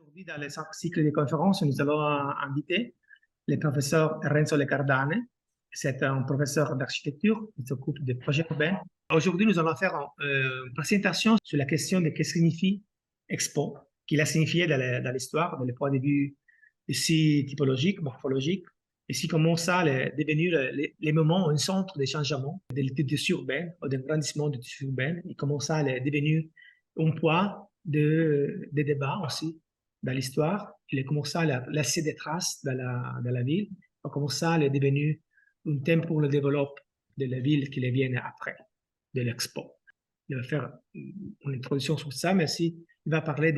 Aujourd'hui, dans le cycle de conférences, nous allons inviter le professeur Renzo Le Cardane. C'est un professeur d'architecture qui s'occupe des projets urbains. Aujourd'hui, nous allons faire une présentation sur la question de ce que signifie Expo, qu'il a signifié dans l'histoire, dans le point de vue ici typologique, morphologique, ici comment ça est devenu les moments, un centre de changement des tissus urbains, ou d'un grandissement des tissus urbains, et comment ça est devenu un poids de débats aussi dans l'histoire. Il a commencé à laisser des traces dans la ville, et comment ça est devenu un thème pour le développement de la ville qui vient après, de l'Expo. Il va faire une introduction sur ça, mais aussi il va parler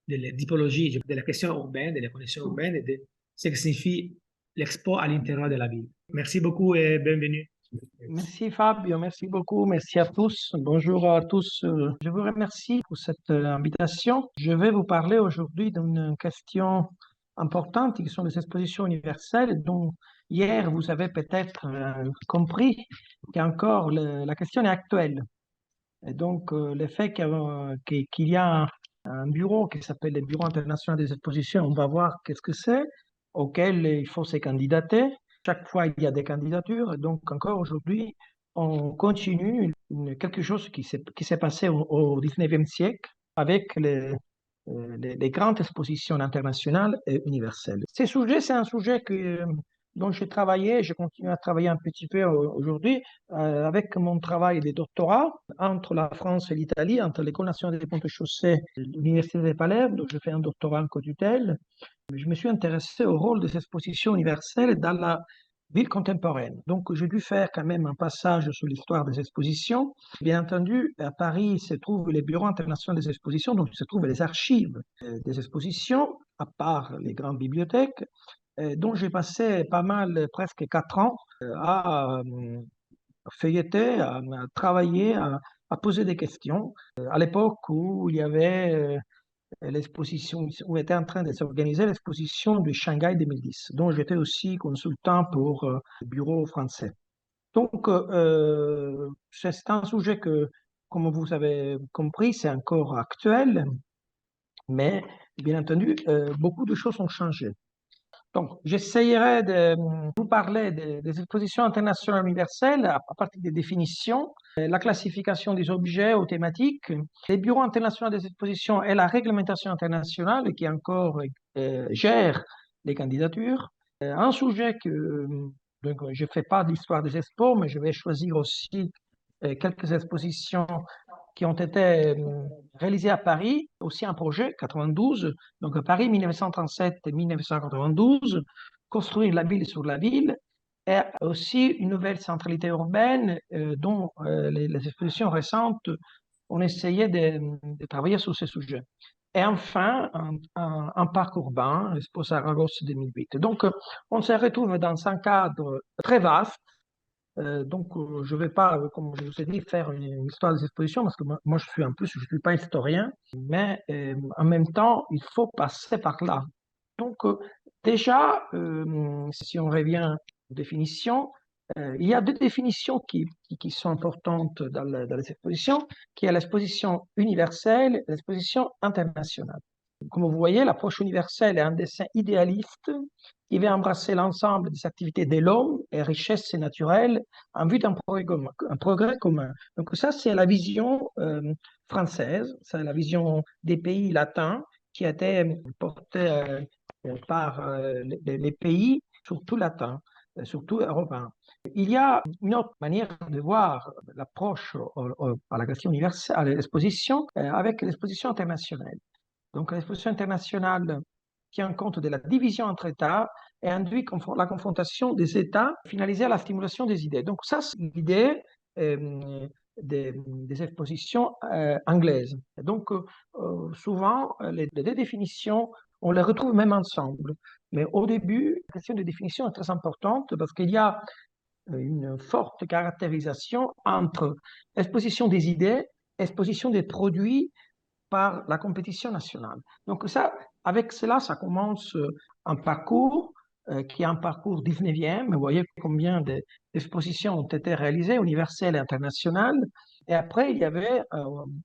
de la typologie, de la question urbaine, de la connexion urbaine et de ce que signifie l'Expo à l'intérieur de la ville. Merci beaucoup et bienvenue. Merci Fabio, merci beaucoup, merci à tous. Bonjour à tous. Je vous remercie pour cette invitation. Je vais vous parler aujourd'hui d'une question importante qui sont les expositions universelles dont hier vous avez peut-être compris qu'encore la question est actuelle. Et donc le fait qu'il y a un bureau qui s'appelle le Bureau international des expositions, on va voir qu'est-ce que c'est, auquel il faut se candidater. Chaque fois, il y a des candidatures. Donc, encore aujourd'hui, on continue quelque chose qui s'est passé au 19e siècle avec les grandes expositions internationales et universelles. Ce sujet, c'est un sujet dont j'ai travaillé, je continue à travailler un petit peu aujourd'hui avec mon travail de doctorat entre la France et l'Italie, entre l'École nationale des ponts et chaussées et l'Université de Palerme, donc je fais un doctorat en co-tutelle. Je me suis intéressé au rôle des expositions universelles dans la ville contemporaine. Donc, j'ai dû faire quand même un passage sur l'histoire des expositions. Bien entendu, à Paris se trouvent les bureaux internationaux des expositions, donc se trouvent les archives des expositions, à part les grandes bibliothèques, dont j'ai passé pas mal, presque 4 ans, à feuilleter, à travailler, à poser des questions. À l'époque où il y avait l'exposition, où était en train de s'organiser l'exposition de Shanghai 2010, dont j'étais aussi consultant pour le bureau français. Donc, c'est un sujet que, comme vous avez compris, c'est encore actuel, mais bien entendu, beaucoup de choses ont changé. Donc, j'essayerai de vous parler des expositions internationales universelles à partir des définitions, la classification des objets aux thématiques, les bureaux internationaux des expositions et la réglementation internationale qui encore gère les candidatures. Un sujet que donc, je ne fais pas d'histoire des expos, mais je vais choisir aussi quelques expositions qui ont été réalisées à Paris, aussi un projet, 92, donc Paris 1937 et 1992, construire la ville sur la ville, et aussi une nouvelle centralité urbaine dont les expositions récentes ont essayé de travailler sur ce sujet. Et enfin, un parc urbain, Expo Saragosse 2008. Donc, on se retrouve dans un cadre très vaste. Donc, je ne vais pas, comme je vous ai dit, faire une histoire des expositions parce que moi je suis en plus, je ne suis pas historien, mais en même temps, il faut passer par là. Donc, déjà, si on revient aux définitions, il y a deux définitions qui sont importantes dans les expositions, qui est l'exposition universelle et l'exposition internationale. Comme vous voyez, l'approche universelle est un dessin idéaliste qui va embrasser l'ensemble des activités de l'homme et richesses naturelles en vue d'un progrès commun. Donc ça, c'est la vision française, c'est la vision des pays latins qui a été portée par les pays, surtout latins, surtout européens. Il y a une autre manière de voir l'approche à la question universelle, à l'exposition, avec l'exposition internationale. Donc l'exposition internationale tient compte de la division entre États et induit la confrontation des États finalisée à la stimulation des idées. Donc ça, c'est l'idée des expositions anglaises. Et donc souvent, les deux définitions, on les retrouve même ensemble. Mais au début, la question de définition est très importante parce qu'il y a une forte caractérisation entre exposition des idées, exposition des produits par la compétition nationale. Donc ça, avec cela, ça commence un parcours qui est un parcours 19e. Vous voyez combien d'expositions ont été réalisées, universelles et internationales. Et après, il y avait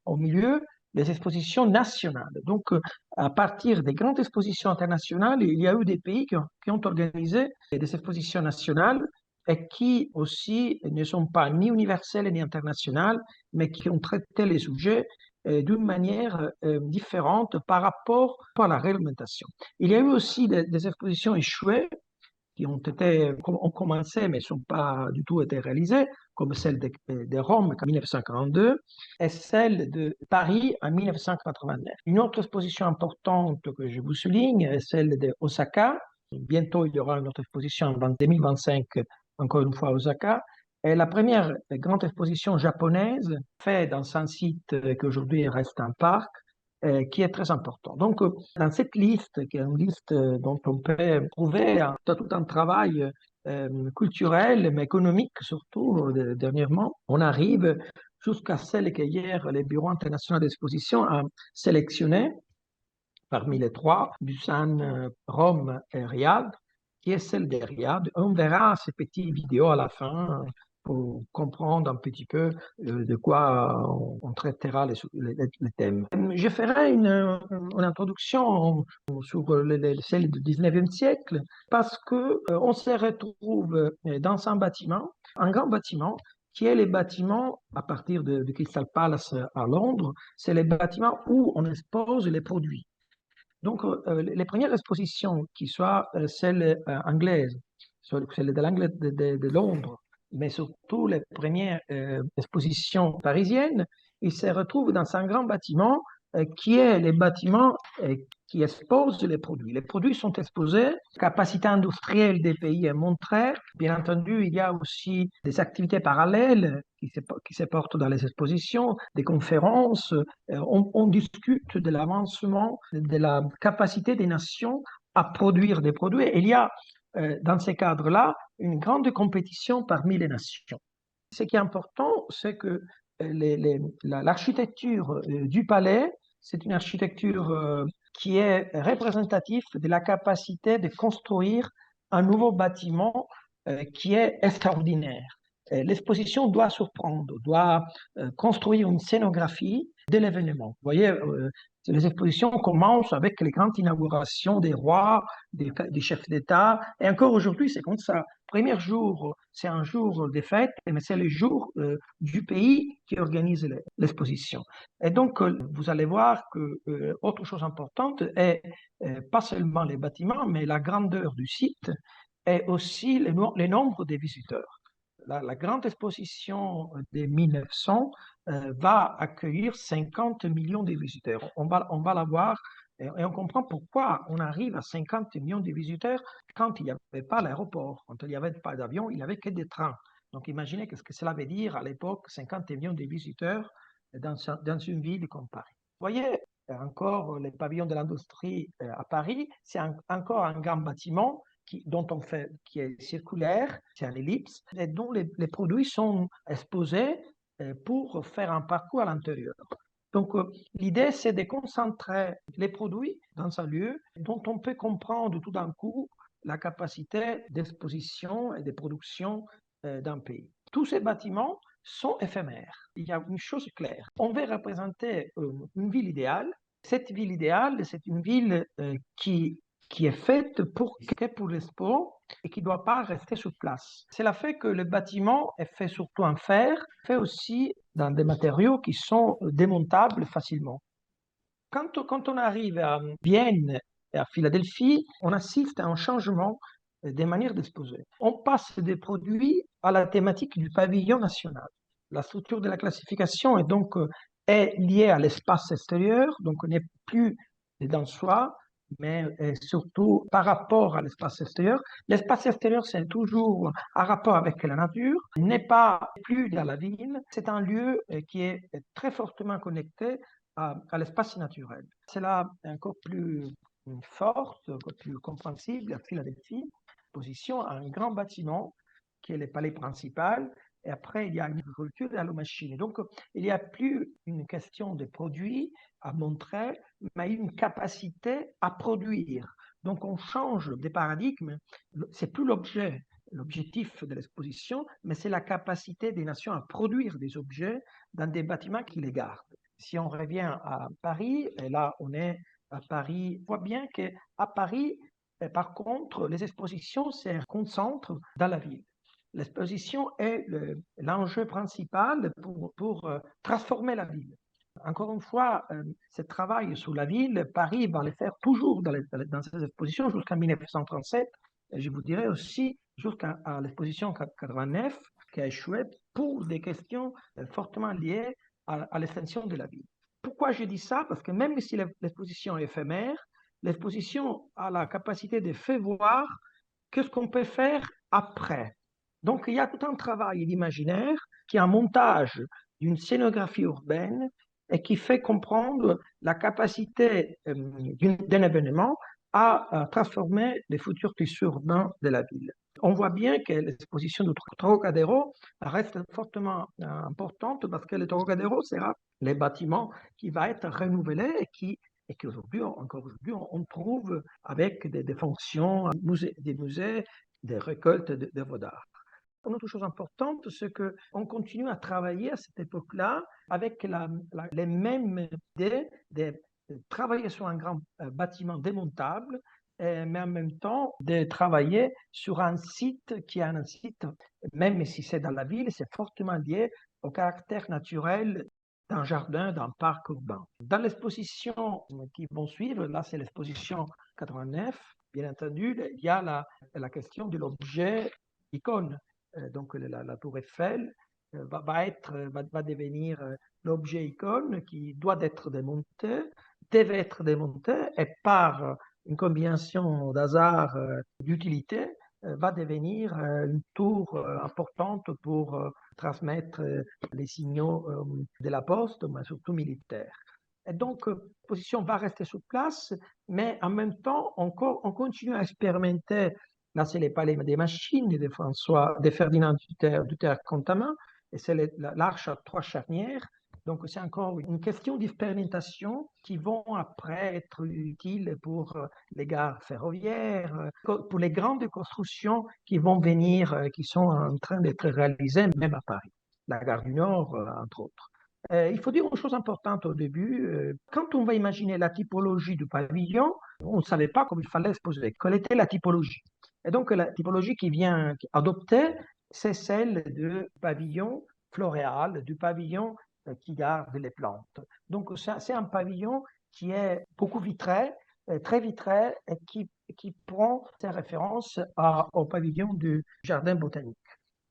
au milieu les expositions nationales. Donc, à partir des grandes expositions internationales, il y a eu des pays qui ont organisé des expositions nationales et qui aussi ne sont pas ni universelles ni internationales, mais qui ont traité les sujets d'une manière différente par rapport à la réglementation. Il y a eu aussi des expositions échouées qui ont commencé mais ne sont pas du tout été réalisées, comme celle de Rome en 1942 et celle de Paris en 1989. Une autre exposition importante que je vous souligne est celle de Osaka. Bientôt, il y aura une autre exposition en 2025, encore une fois à Osaka. Et la première grande exposition japonaise faite dans un site qui aujourd'hui reste un parc, qui est très important. Donc, dans cette liste, qui est une liste dont on peut trouver tout un travail culturel, mais économique surtout, dernièrement, on arrive jusqu'à celle qu'hier le Bureau international d'exposition a sélectionnée parmi les trois, Busan, Rome et Riyad, qui est celle de Riyad. On verra ces petites vidéos à la fin pour comprendre un petit peu de quoi on traitera les thèmes. Je ferai une introduction sur celle du 19e siècle parce que on se retrouve dans un grand bâtiment qui est les bâtiments à partir de Crystal Palace à Londres. C'est les bâtiments où on expose les produits. Donc, les premières expositions, qui soient celles anglaises, celles de Londres, mais surtout les premières expositions parisiennes, ils se retrouvent dans un grand bâtiment qui est les bâtiments qui exposent les produits. Les produits sont exposés, la capacité industrielle des pays est montrée. Bien entendu, il y a aussi des activités parallèles qui se portent dans les expositions, des conférences. On discute de l'avancement, de la capacité des nations à produire des produits. Et il y a dans ces cadres-là une grande compétition parmi les nations. Ce qui est important, c'est que l'architecture du palais, c'est une architecture qui est représentative de la capacité de construire un nouveau bâtiment qui est extraordinaire. L'exposition doit surprendre, doit construire une scénographie de l'événement. Vous voyez, les expositions commencent avec les grandes inaugurations des rois, des chefs d'État, et encore aujourd'hui, c'est comme ça. Premier jour, c'est un jour de fête, mais c'est le jour du pays qui organise l'exposition. Et donc, vous allez voir que autre chose importante est pas seulement les bâtiments, mais la grandeur du site et aussi le nombre des visiteurs. La grande exposition de 1900 va accueillir 50 millions de visiteurs. On va la voir et on comprend pourquoi on arrive à 50 millions de visiteurs quand il n'y avait pas l'aéroport, quand il n'y avait pas d'avion, il n'y avait que des trains. Donc imaginez ce que cela veut dire à l'époque, 50 millions de visiteurs dans une ville comme Paris. Vous voyez, encore les pavillons de l'industrie à Paris, c'est encore un grand bâtiment qui est circulaire, c'est un ellipse, et dont les produits sont exposés pour faire un parcours à l'intérieur. Donc, l'idée, c'est de concentrer les produits dans un lieu dont on peut comprendre tout d'un coup la capacité d'exposition et de production d'un pays. Tous ces bâtiments sont éphémères. Il y a une chose claire. On veut représenter une ville idéale. Cette ville idéale, c'est une ville qui est faite pour l'expo et qui ne doit pas rester sur place. C'est le fait que le bâtiment est fait surtout en fer, fait aussi dans des matériaux qui sont démontables facilement. Quand on arrive à Vienne et à Philadelphie, on assiste à un changement des manières d'exposer. On passe des produits à la thématique du pavillon national. La structure de la classification est donc est liée à l'espace extérieur, donc on n'est plus dans soi, mais surtout par rapport à l'espace extérieur. L'espace extérieur, c'est toujours en rapport avec la nature, n'est pas plus dans la ville, c'est un lieu qui est très fortement connecté à l'espace naturel. C'est là encore plus forte, encore plus compréhensible à Philadelphie, position à un grand bâtiment qui est le palais principal, et après il y a une agriculture et la machine. Donc il n'y a plus une question de produits à montrer, mais une capacité à produire. Donc on change de paradigme, c'est plus l'objectif de l'exposition, mais c'est la capacité des nations à produire des objets dans des bâtiments qui les gardent. Si on revient à Paris, et là on est à Paris, on voit bien qu'à Paris, par contre, les expositions se concentrent dans la ville. L'exposition est l'enjeu principal pour transformer la ville. Encore une fois, ce travail sur la ville, Paris va le faire toujours dans ces expositions jusqu'en 1937. Et je vous dirais aussi jusqu'à l'exposition 89 qui a échoué pour des questions fortement liées à l'extension de la ville. Pourquoi je dis ça? Parce que même si l'exposition est éphémère, l'exposition a la capacité de faire voir qu'est-ce qu'on peut faire après. Donc, il y a tout un travail d'imaginaire qui est un montage d'une scénographie urbaine et qui fait comprendre la capacité d'un événement à transformer les futurs tissus urbains de la ville. On voit bien que l'exposition du Trocadéro reste fortement importante parce que le Trocadéro sera le bâtiment qui va être renouvelé et qu'aujourd'hui, encore aujourd'hui, on trouve avec des fonctions, des musées, des récoltes d'œuvres d'art. Une autre chose importante, c'est qu'on continue à travailler à cette époque-là avec les mêmes idées de travailler sur un grand bâtiment démontable, mais en même temps de travailler sur un site qui est un site, même si c'est dans la ville, c'est fortement lié au caractère naturel d'un jardin, d'un parc urbain. Dans l'exposition qui vont suivre, là c'est l'exposition 89, bien entendu, il y a la question de l'objet icône. Donc la tour Eiffel va devenir l'objet icône qui doit être démonté, devait être démonté et par une combinaison d'hasard d'utilité va devenir une tour importante pour transmettre les signaux de la poste, mais surtout militaires. Et donc, la position va rester sur place, mais en même temps, on continue à expérimenter. Là, c'est les palais des machines de Ferdinand Duterre-Contamin, et c'est l'arche à trois charnières. Donc, c'est encore une question d'expérimentation qui vont après être utiles pour les gares ferroviaires, pour les grandes constructions qui vont venir, qui sont en train d'être réalisées, même à Paris, la gare du Nord, entre autres. Il faut dire une chose importante au début. Quand on va imaginer la typologie du pavillon, on ne savait pas comment il fallait exposer. Quelle était la typologie? Et donc, la typologie qui vient adopter, c'est celle du pavillon floréal, du pavillon qui garde les plantes. Donc, c'est un pavillon qui est beaucoup vitré, très vitré, et qui prend ses références au pavillon du jardin botanique.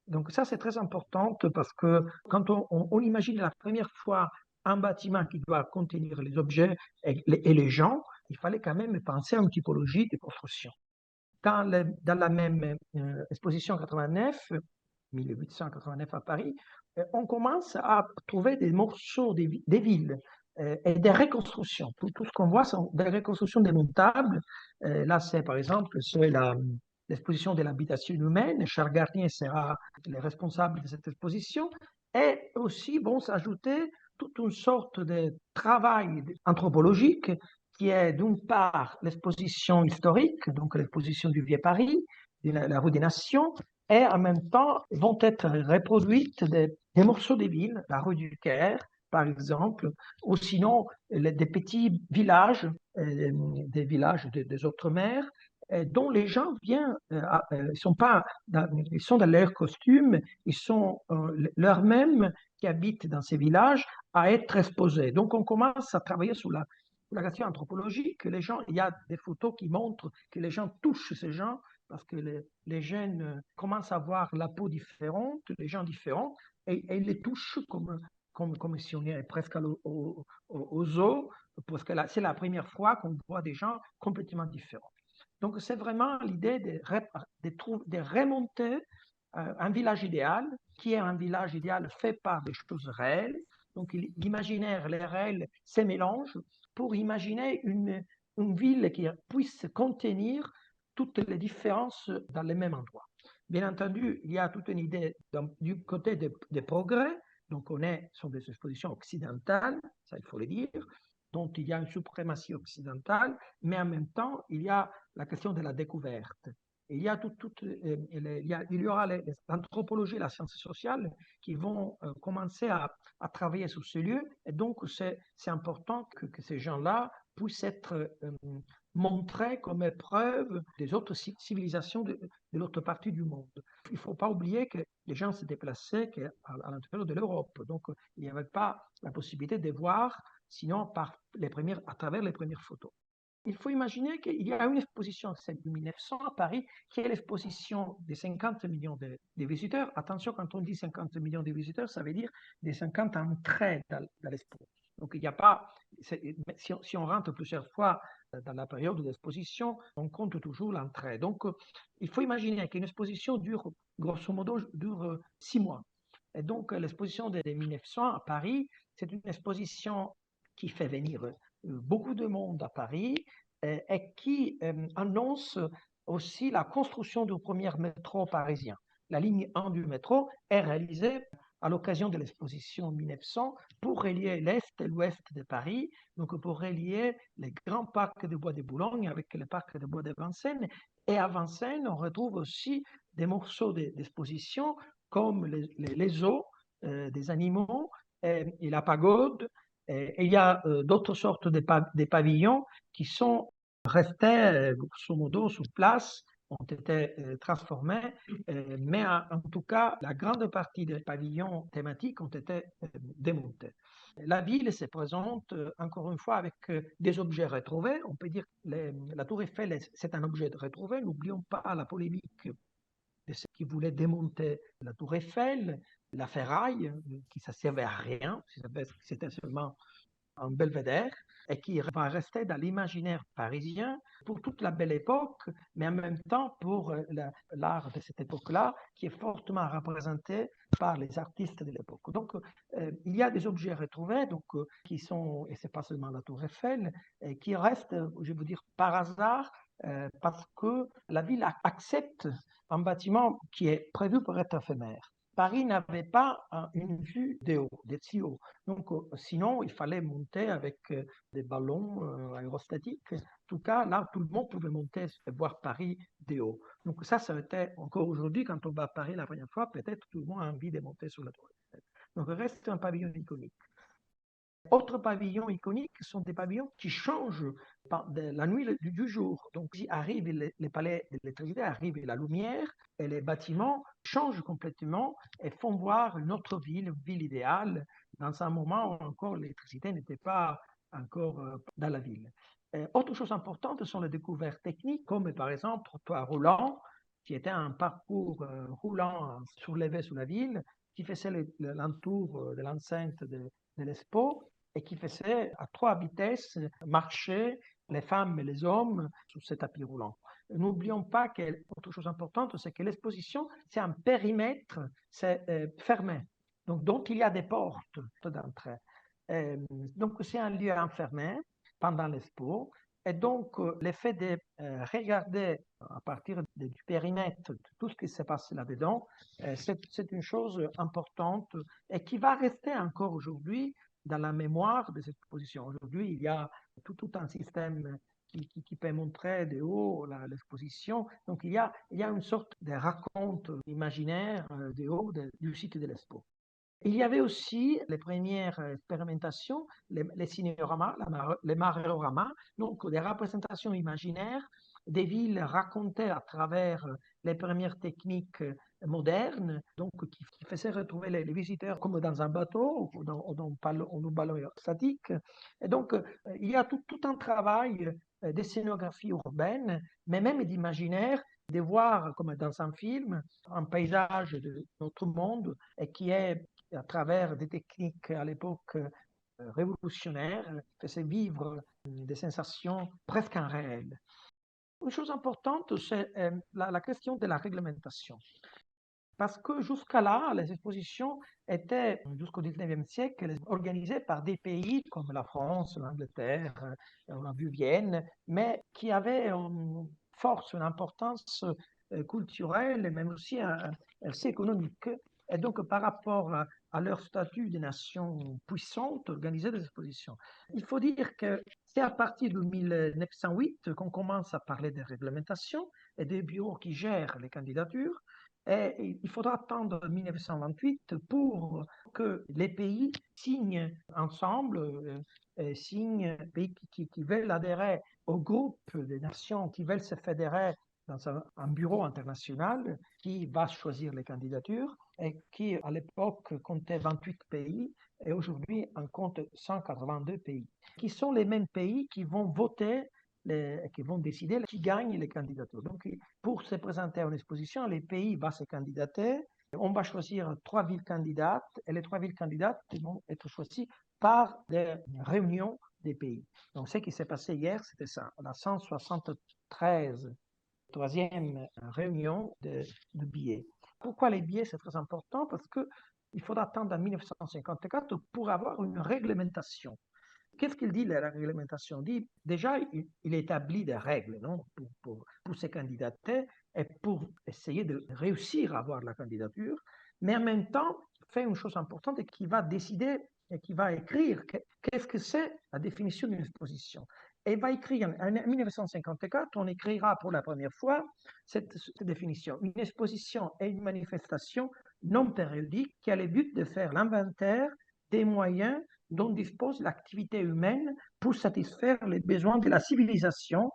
Donc ça, c'est très important parce que quand on imagine la première fois un bâtiment qui doit contenir les objets et les gens, il fallait quand même penser à une typologie de construction. Dans la même exposition 89, 1889 à Paris, on commence à trouver des morceaux des villes et des reconstructions. Tout ce qu'on voit sont des reconstructions démontables. Là, c'est par exemple l'exposition de l'habitation humaine. Charles Garnier sera le responsable de cette exposition. Et aussi vont s'ajouter toute une sorte de travail anthropologique qui est d'une part l'exposition historique, donc l'exposition du Vieux Paris, de la rue des Nations, et en même temps vont être reproduites des morceaux des villes, la rue du Caire, par exemple, ou sinon des petits villages, des villages des Outre-mer, dont les gens viennent, ils sont pas, ils sont dans leur costume, ils sont leurs-mêmes qui habitent dans ces villages à être exposés. Donc on commence à travailler sur la question anthropologique. Les gens, il y a des photos qui montrent que les gens touchent ces gens parce que les jeunes commencent à voir la peau différente, les gens différents, et ils les touchent comme si on est presque au zoo, parce que c'est la première fois qu'on voit des gens complètement différents. Donc c'est vraiment l'idée de remonter un village idéal, qui est un village idéal fait par des choses réelles. Donc l'imaginaire, les réels se mélangent pour imaginer une ville qui puisse contenir toutes les différences dans le même endroit. Bien entendu, il y a toute une idée du côté des progrès, donc on est sur des expositions occidentales, ça il faut le dire, dont il y a une suprématie occidentale, mais en même temps, il y a la question de la découverte. il y a il y aura l'anthropologie et la science sociale qui vont commencer à travailler sur ce lieu. Et donc, c'est important que ces gens-là puissent être montrés comme preuve des autres civilisations de l'autre partie du monde. Il ne faut pas oublier que les gens se déplaçaient à l'intérieur de l'Europe. Donc, il n'y avait pas la possibilité de voir, sinon à travers les premières photos. Il faut imaginer qu'il y a une exposition, celle de 1900 à Paris, qui est l'exposition des 50 millions de visiteurs. Attention, quand on dit 50 millions de visiteurs, ça veut dire des 50 entrées dans l'expo. Donc, il n'y a pas, si on rentre plusieurs fois dans la période d'exposition, on compte toujours l'entrée. Donc, il faut imaginer qu'une exposition dure, grosso modo, 6 mois. Et donc, l'exposition de 1900 à Paris, c'est une exposition qui fait venir beaucoup de monde à Paris et qui annonce aussi la construction du premier métro parisien. La ligne 1 du métro est réalisée à l'occasion de l'exposition 1900 pour relier l'Est et l'Ouest de Paris, donc pour relier les grands parcs de Bois de Boulogne avec le parc de Bois de Vincennes. Et à Vincennes, on retrouve aussi des morceaux d'exposition comme les os des animaux et la pagode. Et il y a d'autres sortes de pavillons qui sont restés, grosso modo, sur place, ont été transformés, mais en tout cas, la grande partie des pavillons thématiques ont été démontés. La ville se présente encore une fois avec des objets retrouvés. On peut dire que la tour Eiffel, c'est un objet retrouvé. N'oublions pas la polémique de ceux qui voulaient démonter la tour Eiffel, la ferraille, qui ne servait à rien, c'était seulement un belvédère, et qui va rester dans l'imaginaire parisien pour toute la belle époque, mais en même temps pour l'art de cette époque-là, qui est fortement représenté par les artistes de l'époque. Donc, il y a des objets retrouvés, donc, qui sont, et ce n'est pas seulement la tour Eiffel, qui restent, je veux dire, par hasard, parce que la ville accepte un bâtiment qui est prévu pour être éphémère. Paris n'avait pas une vue de si haut. Donc, sinon, il fallait monter avec des ballons aérostatiques. En tout cas, là, tout le monde pouvait monter et voir Paris de haut. Donc, ça a été encore aujourd'hui, quand on va à Paris la première fois, peut-être tout le monde a envie de monter sur la tour Eiffel. Donc, reste un pavillon iconique. Autres pavillons iconiques sont des pavillons qui changent la nuit du jour. Donc, si arrive les palais de l'électricité, arrive la lumière et les bâtiments changent complètement et font voir une autre ville, une ville idéale, dans un moment où encore l'électricité n'était pas encore dans la ville. Autre chose importante sont les découvertes techniques, comme par exemple le toit roulant, qui était un parcours roulant soulevé sur la ville, qui faisait l'entour de l'enceinte de l'Expo et qui faisait à 3 vitesses marcher les femmes et les hommes sur ce tapis roulant. N'oublions pas qu'autre chose importante, c'est que l'exposition, c'est un périmètre fermé, donc il y a des portes d'entrée. Donc c'est un lieu enfermé pendant l'expo. Et donc, l'effet de regarder à partir du périmètre tout ce qui se passe là-dedans, c'est une chose importante et qui va rester encore aujourd'hui dans la mémoire de cette exposition. Aujourd'hui, il y a tout un système qui peut montrer de haut l'exposition. Donc, il y a une sorte de raconte imaginaire de haut du site de l'expo. Il y avait aussi les premières expérimentations, les cinérama, les maréoramas, donc des représentations imaginaires des villes racontées à travers les premières techniques modernes, donc qui faisaient retrouver les visiteurs comme dans un bateau ou dans un ballon statique. Et donc, il y a tout un travail de scénographie urbaine, mais même d'imaginaire, de voir comme dans un film un paysage de notre monde et qui est à travers des techniques à l'époque révolutionnaires, faisaient vivre des sensations presque en réel. Une chose importante, c'est la question de la réglementation. Parce que jusqu'à là, les expositions étaient, jusqu'au 19e siècle, organisées par des pays comme la France, l'Angleterre, on a vu Vienne, mais qui avaient une force, une importance culturelle, mais aussi aussi économique. Et donc, par rapport à leur statut de nation puissante organiser des expositions. Il faut dire que c'est à partir de 1908 qu'on commence à parler de réglementation et des bureaux qui gèrent les candidatures. Et il faudra attendre 1928 pour que les pays signent ensemble, signent, pays qui veulent adhérer au groupe des nations qui veulent se fédérer dans un bureau international qui va choisir les candidatures et qui, à l'époque, comptait 28 pays et aujourd'hui en compte 182 pays, qui sont les mêmes pays qui vont voter, qui vont décider qui gagne les candidatures. Donc, pour se présenter à une exposition, les pays vont se candidater. On va choisir 3 villes candidates et les 3 villes candidates vont être choisies par des réunions des pays. Donc, ce qui s'est passé hier, c'était ça, la 173 troisième réunion de billets. Pourquoi les billets, c'est très important? Parce qu'il faudra attendre en 1954 pour avoir une réglementation. Qu'est-ce qu'il dit, la réglementation? Il dit, déjà, il établit des règles non, pour se candidater et pour essayer de réussir à avoir la candidature, mais en même temps, fait une chose importante et qui va décider et qui va écrire qu'est-ce que c'est la définition d'une exposition. Et il va écrire, en 1954, on écrira pour la première fois cette définition. Une exposition est une manifestation non périodique qui a le but de faire l'inventaire des moyens dont dispose l'activité humaine pour satisfaire les besoins de la civilisation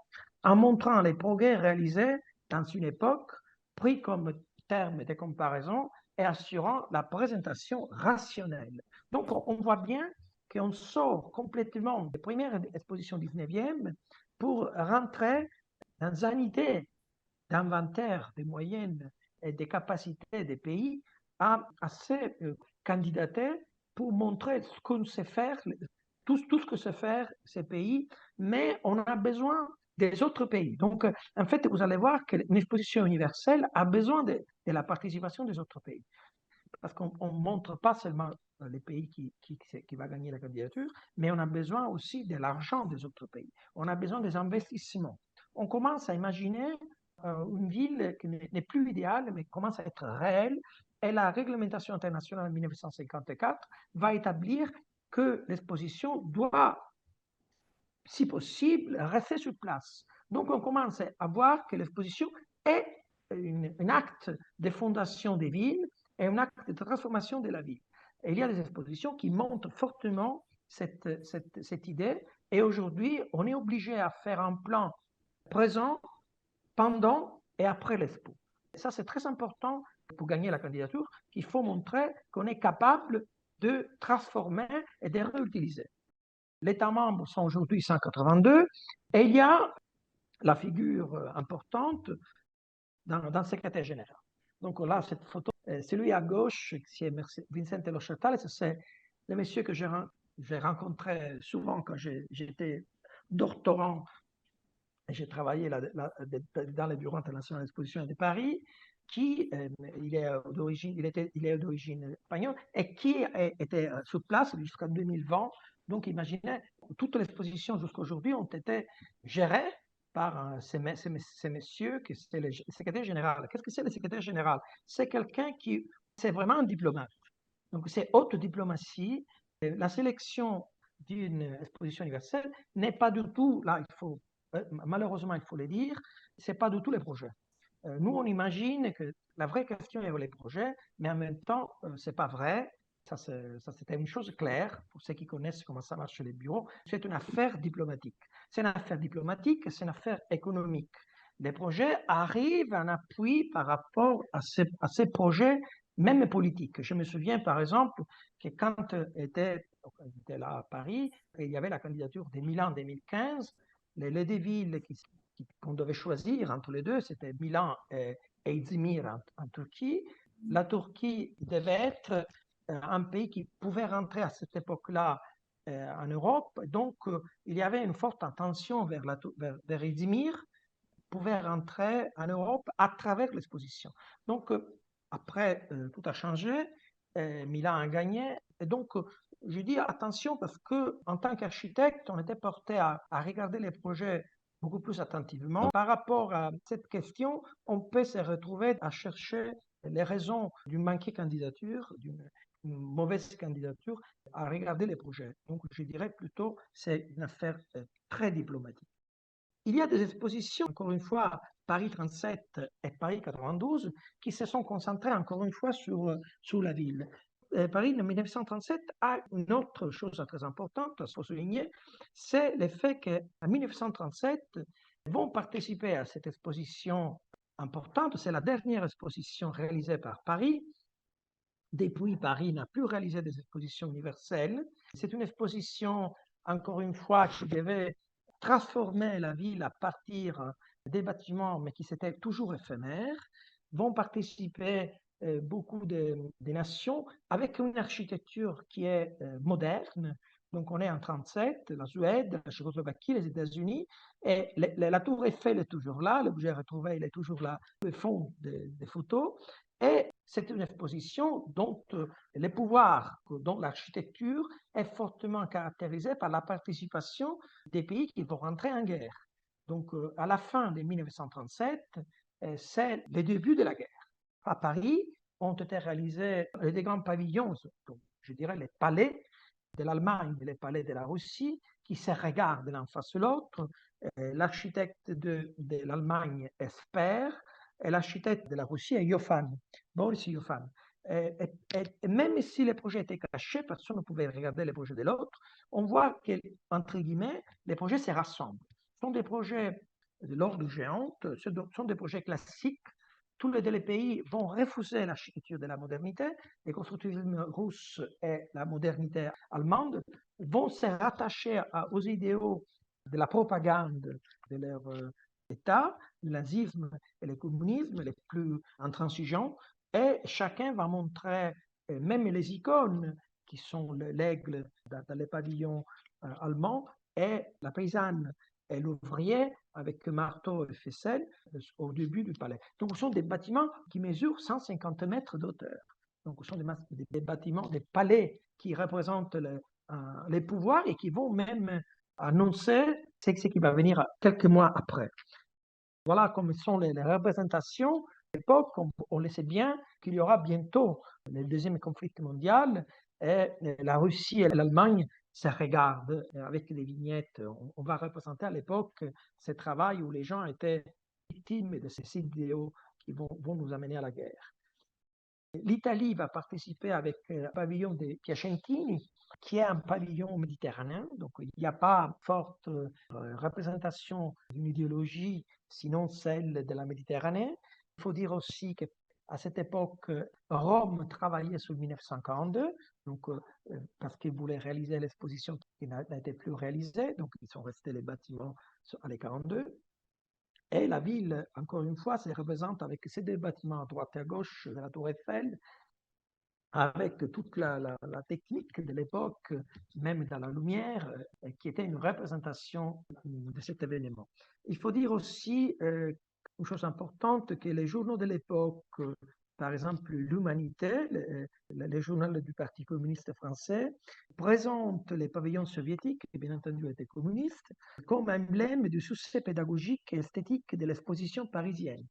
en montrant les progrès réalisés dans une époque, pris comme terme de comparaison et assurant la présentation rationnelle. Donc, on voit bien qu'on sort complètement des premières expositions 19e pour rentrer dans une idée d'inventaire des moyens et des capacités des pays à se candidater pour montrer ce qu'on sait faire, tout ce que sait faire ces pays, mais on a besoin des autres pays. Donc, en fait, vous allez voir qu'une exposition universelle a besoin de la participation des autres pays. Parce qu'on ne montre pas seulement les pays qui va gagner la candidature, mais on a besoin aussi de l'argent des autres pays. On a besoin des investissements. On commence à imaginer une ville qui n'est plus idéale, mais commence à être réelle. Et la réglementation internationale en 1954 va établir que l'exposition doit, si possible, rester sur place. Donc, on commence à voir que l'exposition est un acte de fondation des villes et un acte de transformation de la ville. Et il y a des expositions qui montrent fortement cette idée. Et aujourd'hui, on est obligé à faire un plan présent, pendant et après l'expo. Et ça, c'est très important pour gagner la candidature, qu'il faut montrer qu'on est capable de transformer et de réutiliser. Les États membres sont aujourd'hui 182 et il y a la figure importante dans le secrétaire général. Donc là, cette photo, celui à gauche, qui est Vincent Lochotales, c'est le monsieur que j'ai rencontré souvent quand j'étais doctorant et j'ai travaillé dans le bureau international d'exposition de Paris, qui il est d'origine espagnole et qui était sur place jusqu'en 2020. Donc, imaginez, toutes les expositions jusqu'à aujourd'hui ont été gérées par ces messieurs, qui c'est le secrétaire général. Qu'est-ce que c'est le secrétaire général? C'est quelqu'un c'est vraiment un diplomate. Donc, c'est haute diplomatie. La sélection d'une exposition universelle n'est pas du tout, là, malheureusement, il faut le dire, ce n'est pas du tout les projets. Nous, on imagine que la vraie question est les projets, mais en même temps, ce n'est pas vrai. Ça, c'était une chose claire pour ceux qui connaissent comment ça marche les bureaux. C'est une affaire diplomatique. C'est une affaire diplomatique, c'est une affaire économique. Les projets arrivent en appui par rapport à ces projets, même politiques. Je me souviens, par exemple, que quand j'étais là à Paris, il y avait la candidature de Milan en 2015. Les deux villes qu'on devait choisir entre les deux, c'était Milan et Izmir en Turquie. La Turquie devait être un pays qui pouvait rentrer à cette époque-là en Europe. Donc, il y avait une forte attention vers Izmir, pouvait rentrer en Europe à travers l'exposition. Donc, après, tout a changé. Milan a gagné. Et donc, je dis attention parce que en tant qu'architecte, on était porté à regarder les projets beaucoup plus attentivement. Par rapport à cette question, on peut se retrouver à chercher les raisons d'une manquée candidature, une mauvaise candidature à regarder les projets. Donc, je dirais plutôt c'est une affaire très diplomatique. Il y a des expositions, encore une fois, Paris 37 et Paris 92, qui se sont concentrées encore une fois sur la ville. Paris en 1937 a une autre chose très importante à souligner, c'est le fait qu'en 1937, vont participer à cette exposition importante, c'est la dernière exposition réalisée par Paris. Depuis, Paris n'a plus réalisé des expositions universelles. C'est une exposition, encore une fois, qui devait transformer la ville à partir des bâtiments, mais qui c'était toujours éphémères. Vont participer beaucoup de nations avec une architecture qui est moderne. Donc, on est en 37, la Suède, la Tchécoslovaquie, les États-Unis, et la tour Eiffel est toujours là, l'objet retrouvé, il est toujours là, le fond des photos. Et c'est une exposition dont les pouvoirs, dont l'architecture est fortement caractérisée par la participation des pays qui vont rentrer en guerre. Donc, à la fin de 1937, c'est le début de la guerre. À Paris, ont été réalisés des grands pavillons, donc, je dirais les palais de l'Allemagne et les palais de la Russie, qui se regardent l'un face à l'autre. L'architecte de l'Allemagne est Speer, et l'architecte de la Russie est Joffan, Boris Joffan. Et même si les projets étaient cachés, personne ne pouvait regarder les projets de l'autre, on voit que, entre guillemets, les projets se rassemblent. Ce sont des projets de l'ordre géante, ce sont des projets classiques. Tous les pays vont refuser l'architecture de la modernité, le constructivisme russe et la modernité allemande vont se rattacher aux idéaux de la propagande de leur État, le nazisme et le communisme, les plus intransigeants, et chacun va montrer, même les icônes qui sont l'aigle dans les pavillons allemands, et la paysanne et l'ouvrier avec marteau et ficelle au début du palais. Donc, ce sont des bâtiments qui mesurent 150 mètres d'auteur. Donc, ce sont des bâtiments, des palais qui représentent les pouvoirs et qui vont même annoncer ce qui va venir quelques mois après. Voilà comme sont les représentations. À l'époque, on le sait bien qu'il y aura bientôt le deuxième conflit mondial et la Russie et l'Allemagne se regardent avec des vignettes. On va représenter à l'époque ce travail où les gens étaient victimes de ces idéaux qui vont nous amener à la guerre. L'Italie va participer avec le pavillon des Piacentini, qui est un pavillon méditerranéen, donc il n'y a pas forte représentation d'une idéologie sinon celle de la Méditerranée. Il faut dire aussi qu'à cette époque, Rome travaillait sur 1942, donc, parce qu'ils voulaient réaliser l'exposition qui n'a été plus réalisée, donc ils sont restés les bâtiments à les 42. Et la ville, encore une fois, se représente avec ces deux bâtiments à droite et à gauche de la Tour Eiffel, avec toute la technique de l'époque, même dans la lumière, qui était une représentation de cet événement. Il faut dire aussi une chose importante, que les journaux de l'époque, par exemple l'Humanité, le journal du Parti communiste français, présentent les pavillons soviétiques, qui bien entendu étaient communistes, comme emblème du succès pédagogique et esthétique de l'exposition parisienne,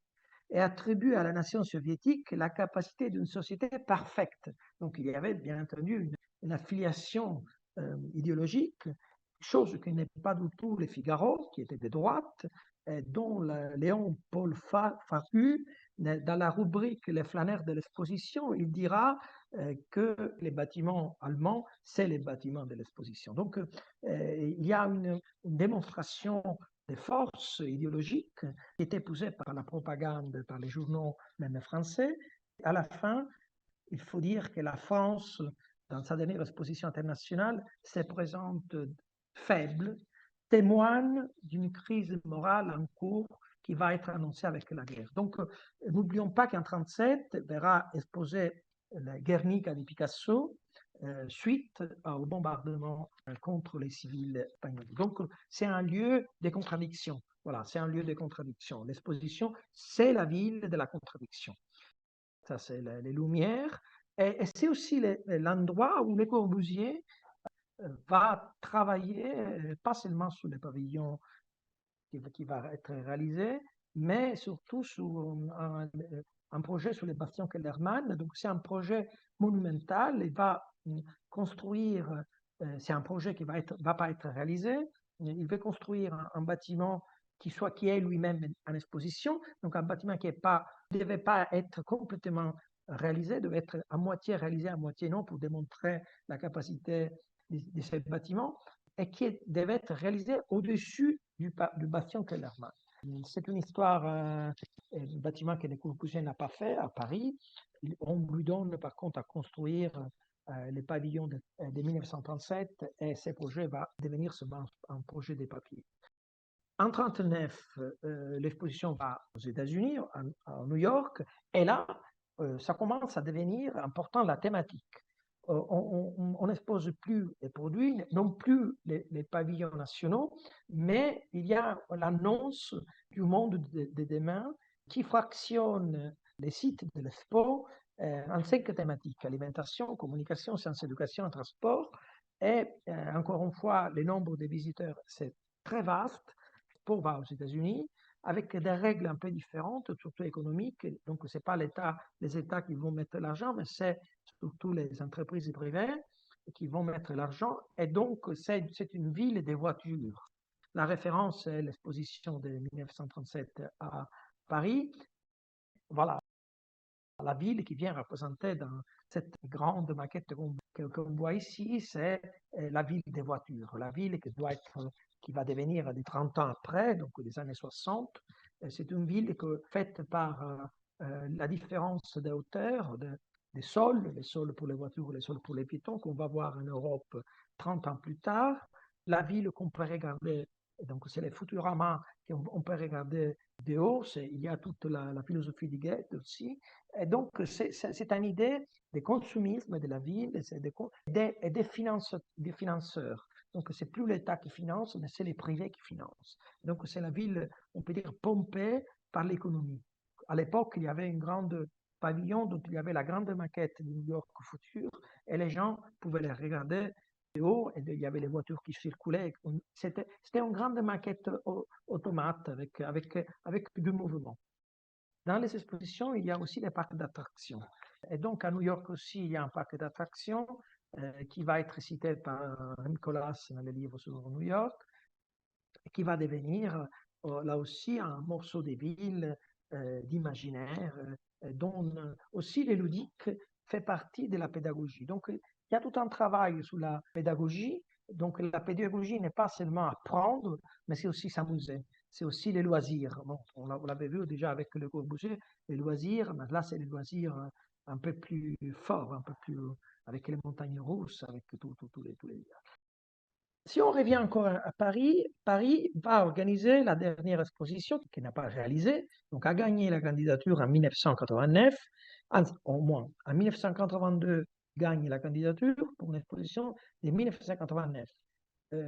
et attribue à la nation soviétique la capacité d'une société parfaite. Donc il y avait bien entendu une affiliation idéologique, chose que n'est pas du tout les Figaro, qui étaient de droite, dont Léon Paul Facu, dans la rubrique Les flâneurs de l'exposition, il dira que les bâtiments allemands, c'est les bâtiments de l'exposition. Donc il y a une démonstration des forces idéologiques qui étaient poussées par la propagande, par les journaux même français. À la fin, il faut dire que la France, dans sa dernière exposition internationale, se présente faible, témoigne d'une crise morale en cours qui va être annoncée avec la guerre. Donc, n'oublions pas qu'en 1937 verra exposer la Guernica de Picasso, suite au bombardement contre les civils espagnols. Donc, c'est un lieu de contradiction. Voilà, c'est un lieu de contradiction. L'exposition, c'est la ville de la contradiction. Ça, c'est les Lumières. Et c'est aussi l'endroit où Le Corbusier va travailler, pas seulement sur les pavillons qui va être réalisé, mais surtout sur un projet sur les bastions Kellerman. Donc, c'est un projet monumental. Il va construire, c'est un projet qui va pas être réalisé. Il veut construire un bâtiment qui est lui-même en exposition. Donc, un bâtiment qui ne devait pas être complètement réalisé, devait être à moitié réalisé, à moitié non, pour démontrer la capacité de ce bâtiment, et qui devait être réalisé au-dessus du bastion Kellerman. C'est une histoire, un bâtiment que Le Corbusier n'a pas fait à Paris. On lui donne par contre à construire les pavillons de 1937 et ce projet va devenir un projet de papier. En 1939, l'exposition va aux États-Unis, à New York, et là, ça commence à devenir important la thématique. On n'expose plus les produits, non plus les pavillons nationaux, mais il y a l'annonce du monde de demain qui fractionne les sites de l'expo en 5 thématiques: alimentation, communication, sciences, éducation, transport. Et encore une fois, le nombre de visiteurs, c'est très vaste. L'expo va aux États-Unis avec des règles un peu différentes, surtout économiques. Donc, ce n'est pas les États qui vont mettre l'argent, mais c'est surtout les entreprises privées qui vont mettre l'argent. Et donc, c'est une ville des voitures. La référence est l'exposition de 1937 à Paris. Voilà, la ville qui vient représenter dans cette grande maquette qu'on voit ici, c'est la ville des voitures. La ville qui va devenir des 30 ans après, donc des années 60. C'est une ville faite par la différence de hauteur des sols, les sols pour les voitures, les sols pour les piétons, qu'on va voir en Europe 30 ans plus tard. La ville qu'on peut regarder, donc c'est les Futurama qu'on peut regarder de haut, il y a toute la philosophie du Goethe aussi. Et donc, c'est une idée de consumisme de la ville et des financeurs. Donc, c'est plus l'État qui finance, mais c'est les privés qui financent. Donc, c'est la ville, on peut dire, pompée par l'économie. À l'époque, il y avait une grande pavillon, dont il y avait la grande maquette de New York Future, et les gens pouvaient les regarder de haut, et il y avait les voitures qui circulaient. C'était une grande maquette automate avec du mouvement. Dans les expositions, il y a aussi des parcs d'attractions. Et donc, à New York aussi, il y a un parc d'attractions qui va être cité par Nicolas dans le livre sur New York, qui va devenir là aussi un morceau de ville, d'imaginaire, dont aussi le ludique fait partie de la pédagogie. Donc, il y a tout un travail sur la pédagogie. Donc, la pédagogie n'est pas seulement apprendre, mais c'est aussi s'amuser. C'est aussi les loisirs. Bon, on l'avait vu déjà avec Le Corbusier, les loisirs, mais là, c'est les loisirs un peu plus forts, un peu plus avec les montagnes russes, avec tous les. Si on revient encore à Paris, Paris va organiser la dernière exposition qui n'a pas réalisé, donc a gagné la candidature en 1989, au moins en 1982 gagne la candidature pour une exposition de 1989.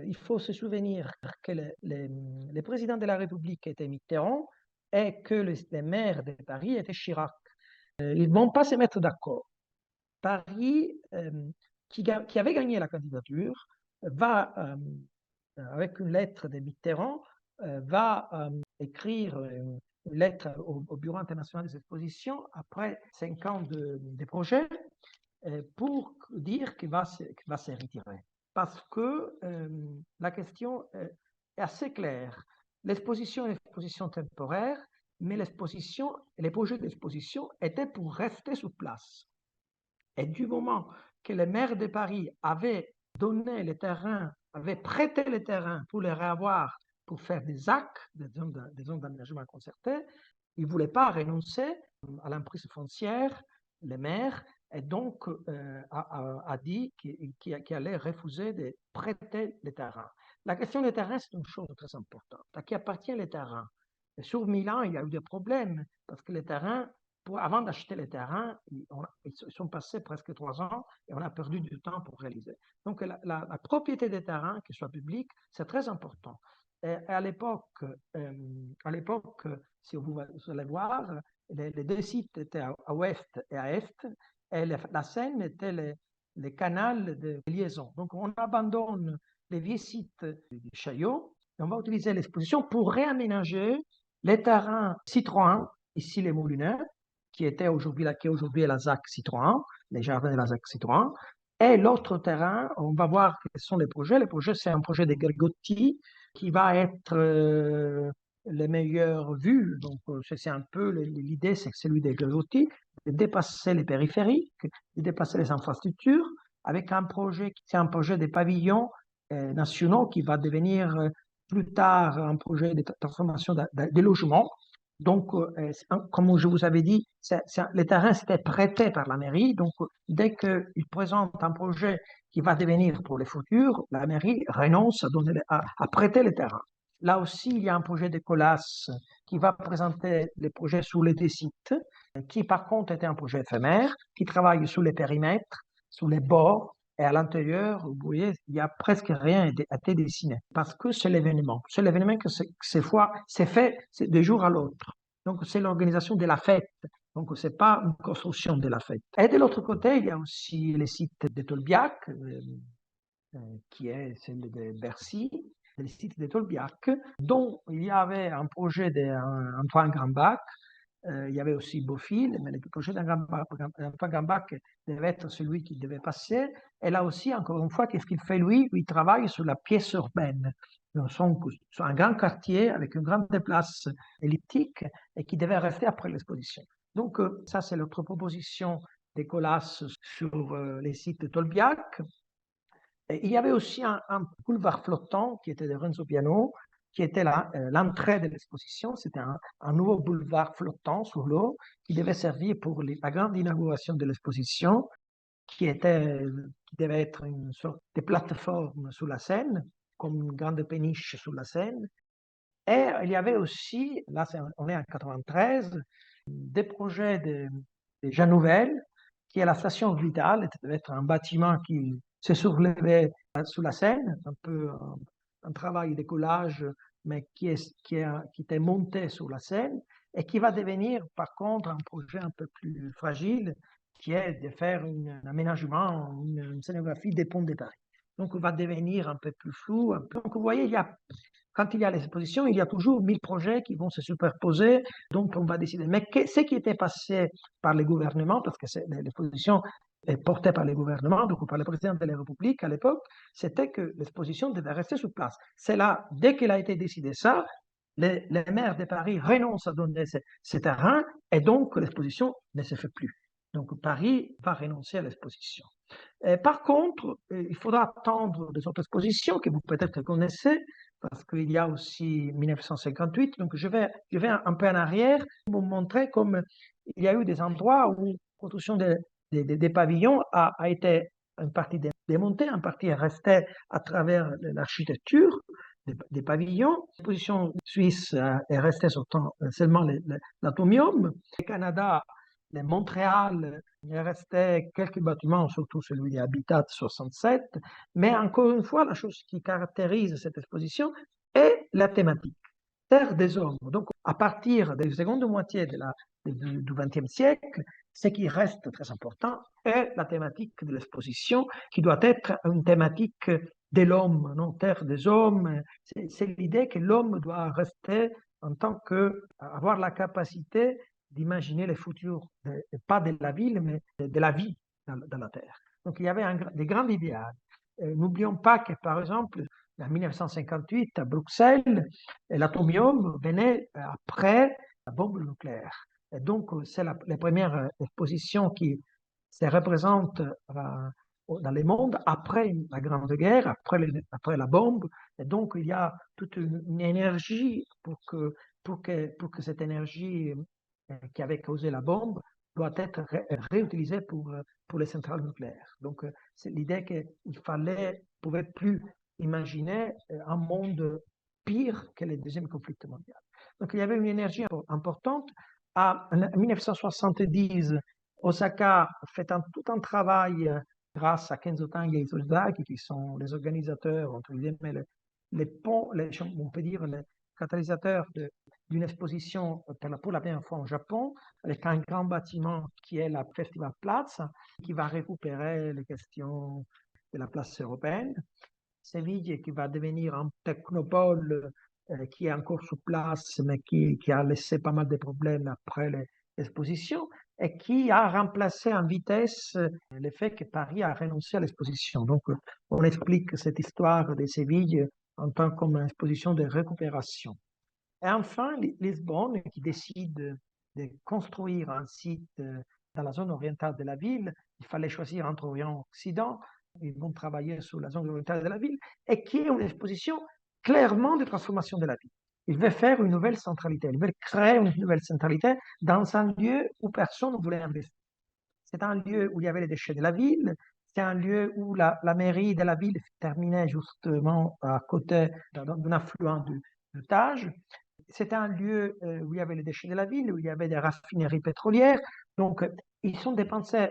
Il faut se souvenir que le président de la République était Mitterrand et que le maire de Paris était Chirac. Ils ne vont pas se mettre d'accord. Paris, qui avait gagné la candidature, va, avec une lettre de Mitterrand, va écrire une lettre au Bureau international des expositions après 5 ans de projet pour dire qu'il va se retirer. Parce que la question est assez claire. L'exposition est une exposition temporaire, mais l'exposition et les projets d'exposition étaient pour rester sur place. Et du moment que le maire de Paris avait donné le terrain, avait prêté le terrain pour les réavoir, pour faire des actes, des zones d'aménagement concerté, il ne voulait pas renoncer à l'emprise foncière, le maire, et donc a dit qu'il allait refuser de prêter le terrain. La question du terrain, c'est une chose très importante. À qui appartient le terrain? Et sur Milan, il y a eu des problèmes parce que le terrain, avant d'acheter les terrains, ils sont passés presque 3 ans et on a perdu du temps pour réaliser. Donc, la propriété des terrains, qu'il soit public, c'est très important. Et à l'époque, si vous allez voir, les 2 sites étaient à ouest et à est, et la Seine était le canal de liaison. Donc, on abandonne les vieux sites du Chaillot et on va utiliser l'exposition pour réaménager les terrains Citroën, ici les Moulinets, qui est aujourd'hui la ZAC Citroën, les jardins de la ZAC Citroën. Et l'autre terrain, on va voir quels sont les projets. Les projets, c'est un projet de Gergotti qui va être les meilleures vues. Donc, c'est un peu l'idée, c'est que celui de Gergotti, de dépasser les périphériques, de dépasser les infrastructures, avec un projet qui est un projet des pavillons nationaux qui va devenir plus tard un projet de transformation des logements. Donc, comme je vous avais dit, les terrains étaient prêtés par la mairie. Donc, dès qu'ils présentent un projet qui va devenir pour le futur, la mairie renonce à prêter les terrains. Là aussi, il y a un projet de Colas qui va présenter les projets sur les deux sites, qui par contre était un projet éphémère, qui travaille sur les périmètres, sur les bords, et à l'intérieur, vous voyez, il n'y a presque rien à été dessiné, parce que c'est l'événement. C'est l'événement que ces fois, c'est fait de jour à l'autre. Donc, c'est l'organisation de la fête. Donc, ce n'est pas une construction de la fête. Et de l'autre côté, il y a aussi le site de Tolbiac, qui est celui de Bercy, le site de Tolbiac, dont il y avait un projet d'Antoine Grambach. Il y avait aussi Beaufil, mais le projet d'Antoine Grambach devait être celui qui devait passer. Et là aussi, encore une fois, qu'est-ce qu'il fait lui? Il travaille sur la pièce urbaine. Sur un grand quartier avec une grande place elliptique et qui devait rester après l'exposition. Donc, ça, c'est notre proposition des Colas sur les sites de Tolbiac. Et il y avait aussi un boulevard flottant qui était de Renzo Piano, qui était l'entrée de l'exposition. C'était un nouveau boulevard flottant sur l'eau qui devait servir pour la grande inauguration de l'exposition, qui devait être une sorte de plateforme sur la Seine, comme une grande péniche sur la Seine. Et il y avait aussi, là on est en 93, des projets de Jean Nouvel, qui est la station Vitale, qui devait être un bâtiment qui se soulevait sous la Seine, un peu un travail de collage, mais qui était monté sur la Seine, et qui va devenir par contre un projet un peu plus fragile, qui est de faire un aménagement, une scénographie des ponts de Paris. Donc, on va devenir un peu plus flou. Donc, vous voyez, quand il y a l'exposition, il y a toujours 1000 projets qui vont se superposer, donc on va décider. Mais ce qui était passé par les gouvernements, parce que l'exposition est portée par les gouvernements, donc par le président de la République à l'époque, c'était que l'exposition devait rester sur place. C'est là, dès qu'il a été décidé ça, les maires de Paris renoncent à donner ces terrains et donc l'exposition ne se fait plus. Donc Paris va renoncer à l'exposition. Par contre, il faudra attendre des autres expositions que vous peut-être connaissez, parce qu'il y a aussi 1958. Donc, je vais un peu en arrière pour vous montrer comme il y a eu des endroits où la construction des pavillons a été une partie démontée, une partie est restée à travers l'architecture des pavillons. L'exposition suisse est restée seulement l'atomium. Le Canada, Montréal, il restait quelques bâtiments, surtout celui d'Habitat 67. Mais encore une fois, la chose qui caractérise cette exposition est la thématique, Terre des hommes. Donc, à partir de la seconde moitié du XXe siècle, ce qui reste très important est la thématique de l'exposition, qui doit être une thématique de l'homme, non, Terre des hommes. C'est l'idée que l'homme doit rester en tant que, avoir la capacité d'imaginer le futur, pas de la ville, mais de la vie dans la Terre. Donc, il y avait des grands idéaux. N'oublions pas que, par exemple, en 1958, à Bruxelles, l'atomium venait après la bombe nucléaire. Et donc, c'est la première exposition qui se représente dans le monde après la Grande Guerre, après la bombe. Et donc, il y a toute une énergie pour que cette énergie qui avait causé la bombe doit être réutilisée pour les centrales nucléaires. Donc, c'est l'idée qu'il ne pouvait plus imaginer un monde pire que le deuxième conflit mondial. Donc, il y avait une énergie importante. En 1970, Osaka fait tout un travail grâce à Kenzo Tange et Isozaki, qui sont les organisateurs, entre guillemets, les ponts, on peut dire les catalysateurs d'une exposition pour la première fois au Japon, avec un grand bâtiment qui est la Festival Plaza, qui va récupérer les questions de la place européenne. Séville qui va devenir un technopole qui est encore sur place, mais qui a laissé pas mal de problèmes après l'exposition. et qui a remplacé en vitesse le fait que Paris a renoncé à l'exposition. Donc, on explique cette histoire de Séville en tant qu'une exposition de récupération. Et enfin, Lisbonne, qui décide de construire un site dans la zone orientale de la ville. Il fallait choisir entre Orient et Occident. Ils vont travailler sur la zone orientale de la ville et qui est une exposition clairement de transformation de la ville. Ils veulent faire une nouvelle centralité. Ils veulent créer une nouvelle centralité dans un lieu où personne ne voulait investir. C'est un lieu où il y avait les déchets de la ville. C'est un lieu où la mairie de la ville terminait justement à côté d'un affluent du Tage. C'était un lieu où il y avait les déchets de la ville, où il y avait des raffineries pétrolières. Donc, ils sont dépensés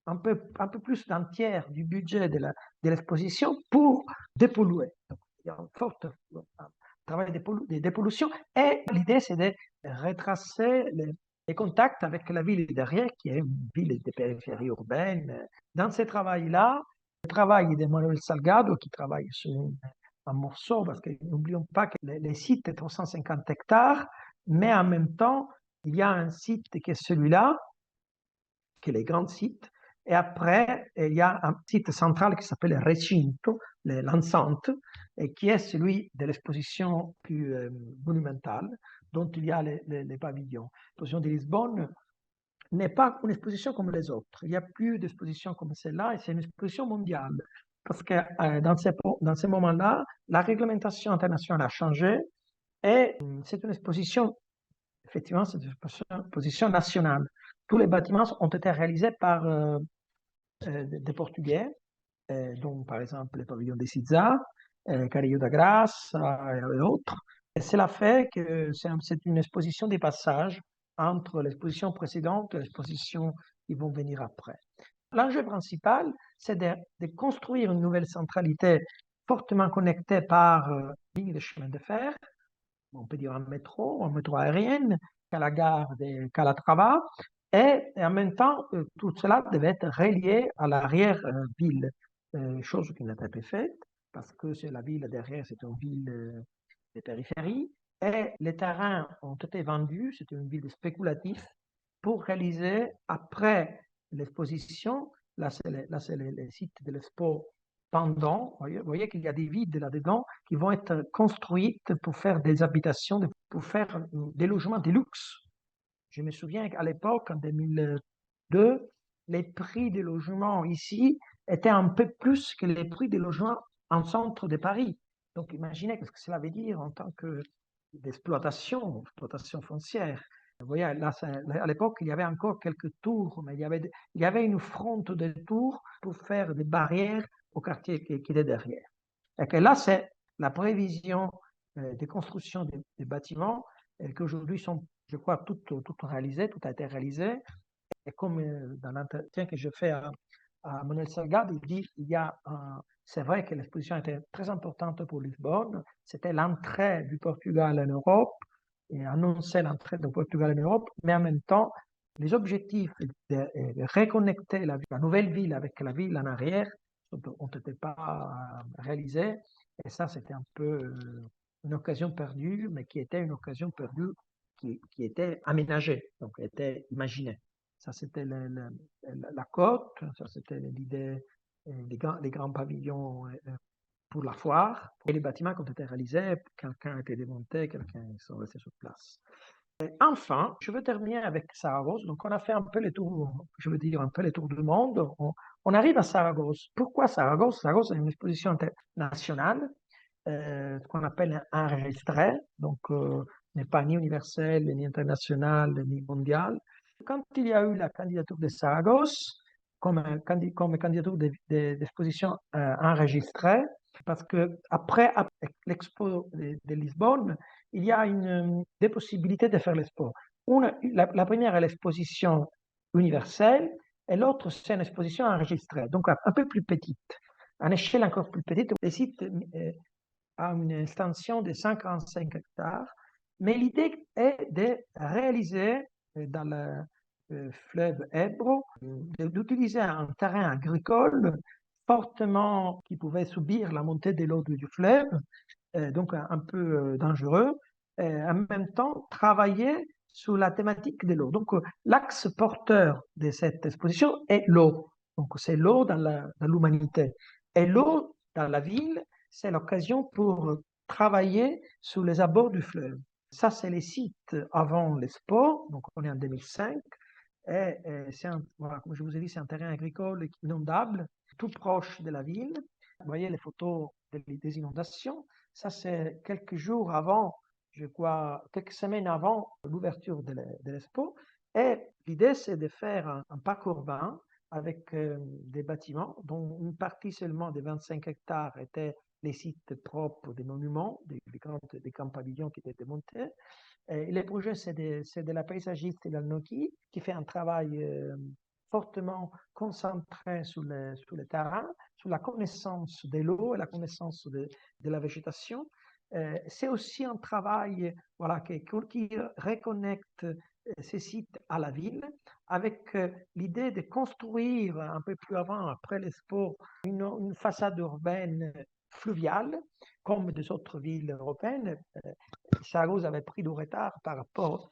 un peu plus d'un tiers du budget de l'exposition pour dépolluer. Donc, il y a un fort travail de dépollution. Et l'idée, c'est de retracer les contacts avec la ville derrière, qui est une ville de périphérie urbaine. Dans ce travail-là, le travail de Manuel Salgado, qui travaille sur un morceau, parce que n'oublions pas que les sites est 350 hectares, mais en même temps, il y a un site qui est celui-là, qui est les grands sites, et après, il y a un site central qui s'appelle Recinto, l'enceinte, et qui est celui de l'exposition plus monumentale, dont il y a les pavillons. L'exposition de Lisbonne n'est pas une exposition comme les autres. Il n'y a plus d'exposition comme celle-là, et c'est une exposition mondiale. Parce que dans ces moments-là, la réglementation internationale a changé, et c'est une exposition, effectivement, c'est une exposition nationale. Tous les bâtiments ont été réalisés par des Portugais, dont par exemple le pavillon de Sizza, Carrillo da Graça et autres. Et cela fait que c'est une exposition des passages entre l'exposition précédente et l'exposition qui vont venir après. L'enjeu principal, c'est de construire une nouvelle centralité fortement connectée par ligne de chemin de fer, on peut dire un métro aérien, qu'à la gare de Calatrava, et en même temps, tout cela devait être relié à l'arrière-ville, chose qui n'a pas été faite, parce que c'est la ville derrière, c'est une ville de périphérie, et les terrains ont été vendus, c'est une ville spéculative, pour réaliser, après l'exposition, là c'est le site de l'expo pendant, vous voyez qu'il y a des vides là-dedans qui vont être construites pour faire des habitations, pour faire des logements de luxe. Je me souviens qu'à l'époque, en 2002, les prix des logements ici étaient un peu plus que les prix des logements en centre de Paris. Donc imaginez ce que cela veut dire en tant que d'exploitation foncière. Vous voyez, là, à l'époque, il y avait encore quelques tours, mais il y avait une fronte de tours pour faire des barrières au quartier qui était derrière. Et que là, c'est la prévision des constructions des bâtiments qu'aujourd'hui sont, je crois, toutes réalisées, tout a été réalisé. Et comme dans l'entretien que je fais à Manuel Salgado, il dit c'est vrai que l'exposition était très importante pour Lisbonne, c'était l'entrée du Portugal en Europe, et annonçait l'entrée du Portugal en Europe, mais en même temps, les objectifs de reconnecter la nouvelle ville avec la ville en arrière n'ont été pas réalisés, et ça c'était un peu une occasion perdue, mais qui était une occasion perdue qui était aménagée, donc était imaginée. Ça, c'était la côte, ça, c'était l'idée, les grands pavillons pour la foire, et les bâtiments qui ont été réalisés, quelqu'un a été démonté, quelqu'un sont restés sur place. Et enfin, je veux terminer avec Saragosse. Donc, on a fait un peu les tours, je veux dire, un peu les tours du monde. On arrive à Saragosse. Pourquoi Saragosse? Saragosse est une exposition internationale, ce qu'on appelle enregistrée, donc n'est pas ni universelle, ni internationale, ni mondiale. Quand il y a eu la candidature de Saragosse comme candidature d'exposition enregistrée, parce que après l'expo de Lisbonne, il y a des possibilités de faire l'expo. La première est l'exposition universelle et l'autre c'est une exposition enregistrée, donc un peu plus petite, à une échelle encore plus petite. Le site a une extension de 145 hectares, mais l'idée est de réaliser dans le fleuve Ebro, d'utiliser un terrain agricole fortement qui pouvait subir la montée de l'eau du fleuve, donc un peu dangereux, en même temps travailler sur la thématique de l'eau. Donc, l'axe porteur de cette exposition est l'eau. Donc, c'est l'eau dans l'humanité. Et l'eau dans la ville, c'est l'occasion pour travailler sur les abords du fleuve. Ça, c'est les sites avant l'Expo, donc on est en 2005. Et voilà, comme je vous ai dit, c'est un terrain agricole inondable, tout proche de la ville. Vous voyez les photos des inondations. Ça, c'est quelques jours avant, je crois, quelques semaines avant l'ouverture de l'Expo. Et l'idée, c'est de faire un parc urbain avec des bâtiments dont une partie seulement des 25 hectares étaient les sites propres des monuments, des grands pavillons qui étaient démontés. Et le projet, c'est de la paysagiste Noki qui fait un travail fortement concentré sur le terrain, sur la connaissance de l'eau et la connaissance de la végétation. C'est aussi un travail voilà, qui reconnecte ces sites à la ville avec l'idée de construire un peu plus avant, après l'Expo, une façade urbaine fluviale, comme des autres villes européennes. Zaragoza avait pris du retard par rapport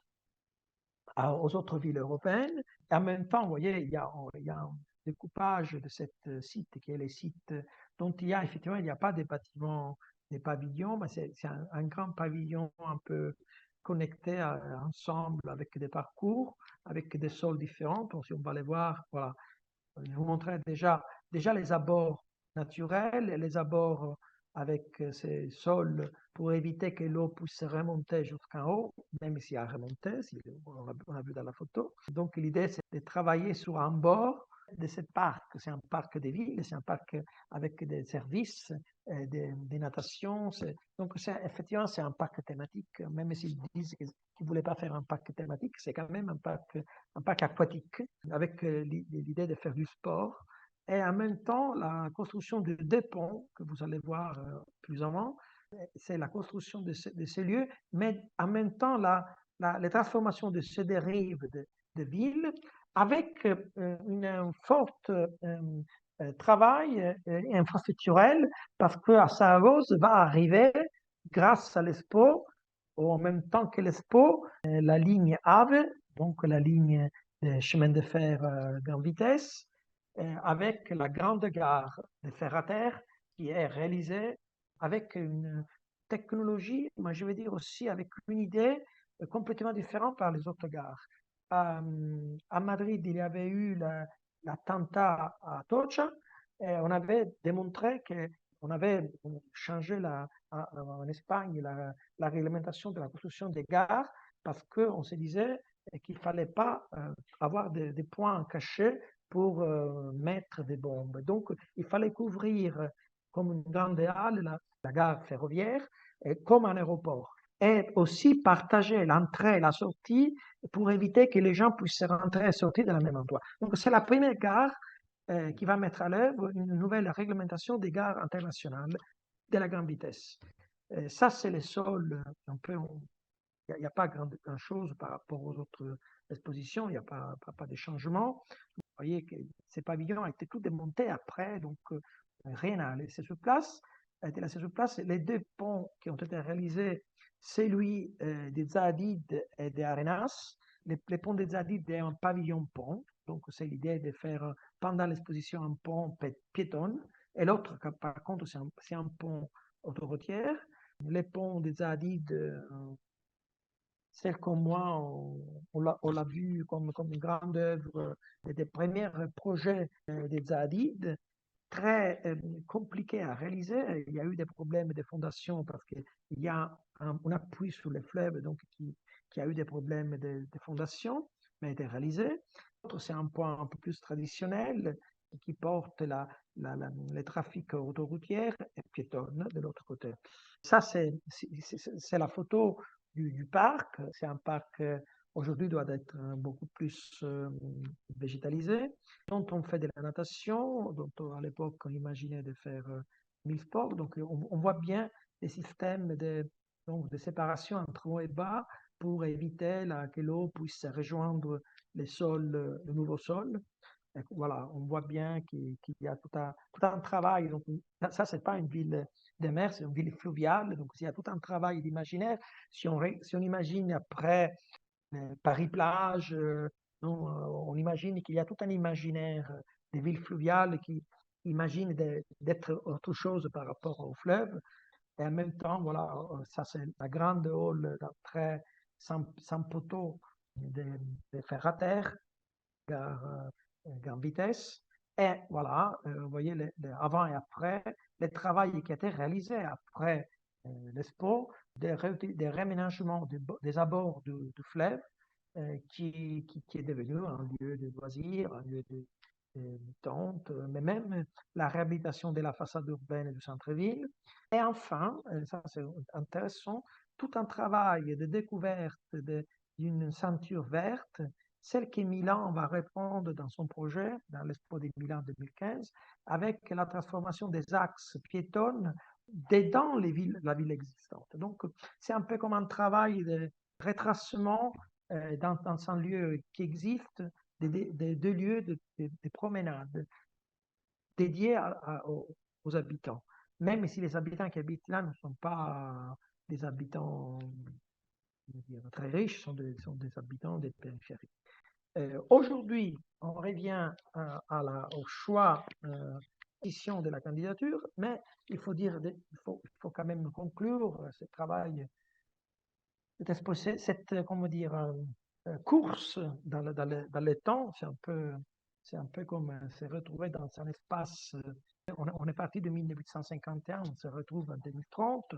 aux autres villes européennes. Et en même temps, vous voyez, il y a un découpage de ce site qui est les sites dont il y a effectivement, il n'y a pas des bâtiments, des pavillons, mais c'est un grand pavillon un peu connecté ensemble avec des parcours, avec des sols différents. Donc, si on va les voir, voilà, je vous montrais déjà les abords naturels et les abords avec ces sols pour éviter que l'eau puisse remonter jusqu'en haut, même si elle a remonté, on a vu dans la photo. Donc l'idée, c'est de travailler sur un bord de ce parc. C'est un parc de ville, c'est un parc avec des services, des natations. Donc effectivement, c'est un parc thématique, même s'ils disent qu'ils ne voulaient pas faire un parc thématique, c'est quand même un parc aquatique avec l'idée de faire du sport. Et en même temps, la construction de deux ponts que vous allez voir plus avant, c'est la construction de ces lieux, mais en même temps, les transformations de ces dérives de villes avec un fort travail infrastructurel parce qu'à Saragosse va arriver, grâce à l'Expo, ou en même temps que l'Expo, la ligne AVE, donc la ligne de chemin de fer grande vitesse, avec la grande gare de fer à terre qui est réalisée avec une technologie, mais je veux dire aussi avec une idée complètement différente par les autres gares. À Madrid, il y avait eu l'attentat à Atocha et on avait démontré qu'on avait changé en Espagne la réglementation de la construction des gares parce qu'on se disait qu'il ne fallait pas avoir des points cachés pour mettre des bombes. Donc, il fallait couvrir comme une grande halle la gare ferroviaire comme un aéroport. Et aussi partager l'entrée et la sortie pour éviter que les gens puissent rentrer et sortir de la même endroit. Donc, c'est la première gare qui va mettre à l'œuvre une nouvelle réglementation des gares internationales de la grande vitesse. Ça, c'est le sol un peu. Il n'y a pas grand-chose par rapport aux autres expositions, il n'y a pas de changement. Vous voyez que ces pavillons ont été tous démontés après, donc rien n'a laissé sur place. Les deux ponts qui ont été réalisés, celui des Zadid et des Arenas. Les ponts des Zadid est un pavillon pont, donc c'est l'idée de faire pendant l'exposition un pont piéton, et l'autre, par contre, c'est un pont autoroutière. Les ponts des Zadid, celle comme moi, on l'a vu comme une grande œuvre des premiers projets des Zadid, très compliqué à réaliser. Il y a eu des problèmes de fondation parce qu'il y a un appui sur les fleuves, donc qui a eu des problèmes de fondation, mais a été réalisé. L'autre, c'est un point un peu plus traditionnel qui porte le trafic autoroutier et piétonne de l'autre côté. Ça, c'est la photo du parc. C'est un parc aujourd'hui doit être beaucoup plus végétalisé, dont on fait de la natation, dont à l'époque on imaginait de faire 1000 sports. Donc on voit bien les systèmes de séparation entre haut et bas pour éviter que l'eau puisse rejoindre le nouveau sol. Et voilà, on voit bien qu'il y a tout un travail. Donc, ça, c'est pas une ville de mer, c'est une ville fluviale. Donc, il y a tout un travail d'imaginaire. Si on imagine après Paris-Plage. On imagine qu'il y a tout un imaginaire des villes fluviales qui imaginent d'être autre chose par rapport au fleuve. Et en même temps, voilà, ça c'est la grande hall d'entrée sans poteau de fer à terre, gare vitesse. Et voilà, vous voyez avant et après, le travail qui a été réalisé après l'Expo, des réménagements des abords du fleuve, qui est devenu un lieu de loisirs, un lieu de tente, mais même la réhabilitation de la façade urbaine du centre-ville. Et enfin, ça c'est intéressant, tout un travail de découverte d'une ceinture verte, celle que Milan va répondre dans son projet, dans l'Expo de Milan 2015, avec la transformation des axes piétonnes dedans la ville existante. Donc, c'est un peu comme un travail de retracement dans un lieu qui existe, des lieux de promenade dédiés aux habitants. Même si les habitants qui habitent là ne sont pas des habitants très riches, sont des habitants des périphéries. Aujourd'hui, on revient au choix de la candidature, mais il faut quand même conclure ce travail, comment dire, course dans le temps. C'est un peu comme se retrouver dans un espace. On est parti de 1851, on se retrouve en 2030,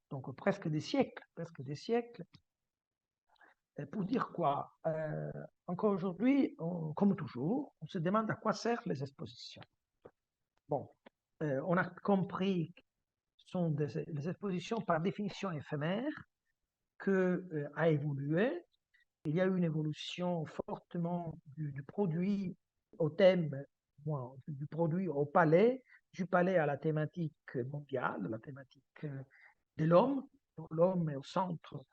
donc presque des siècles, presque des siècles. Pour dire quoi? Encore aujourd'hui, comme toujours, on se demande à quoi servent les expositions. Bon, on a compris que sont les expositions par définition éphémères, a évolué. Il y a eu une évolution fortement du produit au thème, du produit au palais, du palais à la thématique mondiale, la thématique de l'homme. L'homme est au centre,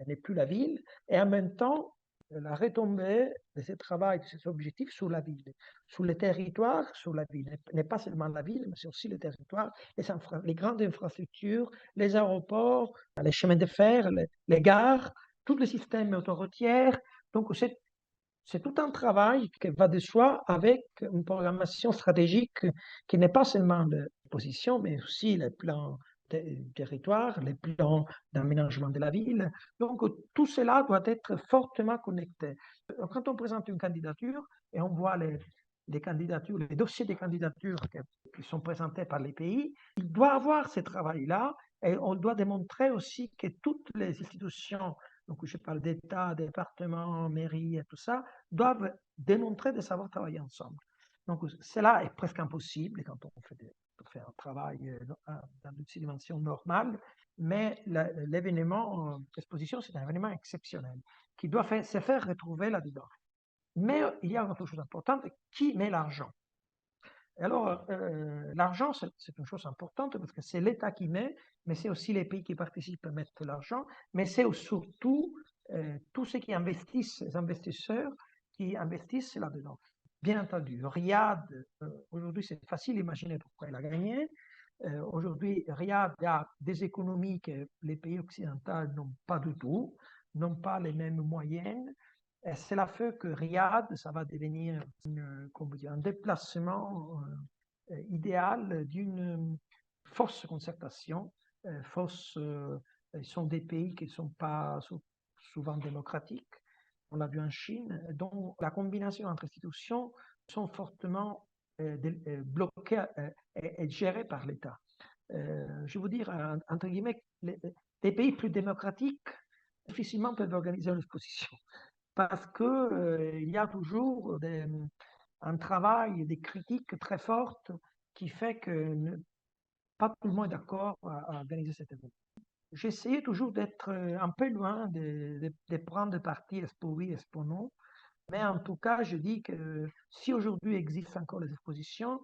n'est plus la ville, et en même temps, la retombée de ce travail, de ces objectifs sur la ville, sur les territoires, sur la ville. N'est pas seulement la ville, mais c'est aussi le territoire, les grandes infrastructures, les aéroports, les chemins de fer, les gares, tout le système autoroutier. Donc, c'est tout un travail qui va de soi avec une programmation stratégique qui n'est pas seulement de position, mais aussi les plans territoire, les plans d'aménagement de la ville. Donc, tout cela doit être fortement connecté. Quand on présente une candidature et on voit les candidatures, les dossiers de candidatures qui sont présentés par les pays, il doit avoir ce travail-là et on doit démontrer aussi que toutes les institutions, donc je parle d'État, département, mairie et tout ça, doivent démontrer de savoir travailler ensemble. Donc, cela est presque impossible quand on fait un travail dans une dimension normale, mais l'événement d'exposition, c'est un événement exceptionnel qui doit se faire retrouver là-dedans. Mais il y a autre chose d'importante, qui met l'argent? Alors, l'argent, c'est une chose importante parce que c'est l'État qui met, mais c'est aussi les pays qui participent à mettre l'argent, mais c'est surtout tous ceux qui investissent, les investisseurs qui investissent là-dedans. Bien entendu, Riyad, aujourd'hui, c'est facile d'imaginer pourquoi elle a gagné. Aujourd'hui, Riyad a des économies que les pays occidentaux n'ont pas du tout, n'ont pas les mêmes moyens. C'est la fait que Riyad, ça va devenir un déplacement idéal d'une force concertation. Ils sont des pays qui ne sont pas souvent démocratiques. On l'a vu en Chine, dont la combinaison entre institutions sont fortement bloquées et gérées par l'État. Je veux dire, entre guillemets, les pays plus démocratiques difficilement peuvent organiser une exposition parce qu'il y a toujours un travail, des critiques très fortes qui fait que pas tout le monde est d'accord à organiser cet événement. J'essayais toujours d'être un peu loin de prendre parti Expo oui, Expo non, mais en tout cas, je dis que si aujourd'hui existent encore les expositions,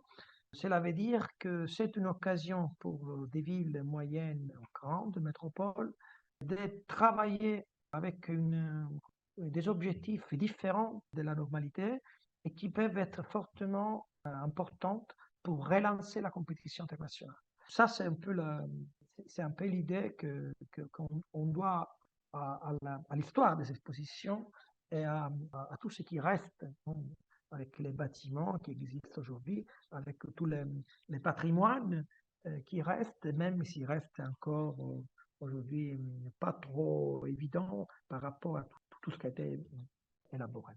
cela veut dire que c'est une occasion pour des villes moyennes ou grandes, métropoles, de travailler avec des objectifs différents de la normalité et qui peuvent être fortement importantes pour relancer la compétition internationale. Ça, c'est un peu l'idée qu'on doit à l'histoire des expositions et à tout ce qui reste, hein, avec les bâtiments qui existent aujourd'hui, avec tous les patrimoines qui restent, même s'ils restent encore aujourd'hui pas trop évidents par rapport à tout ce qui a été élaboré.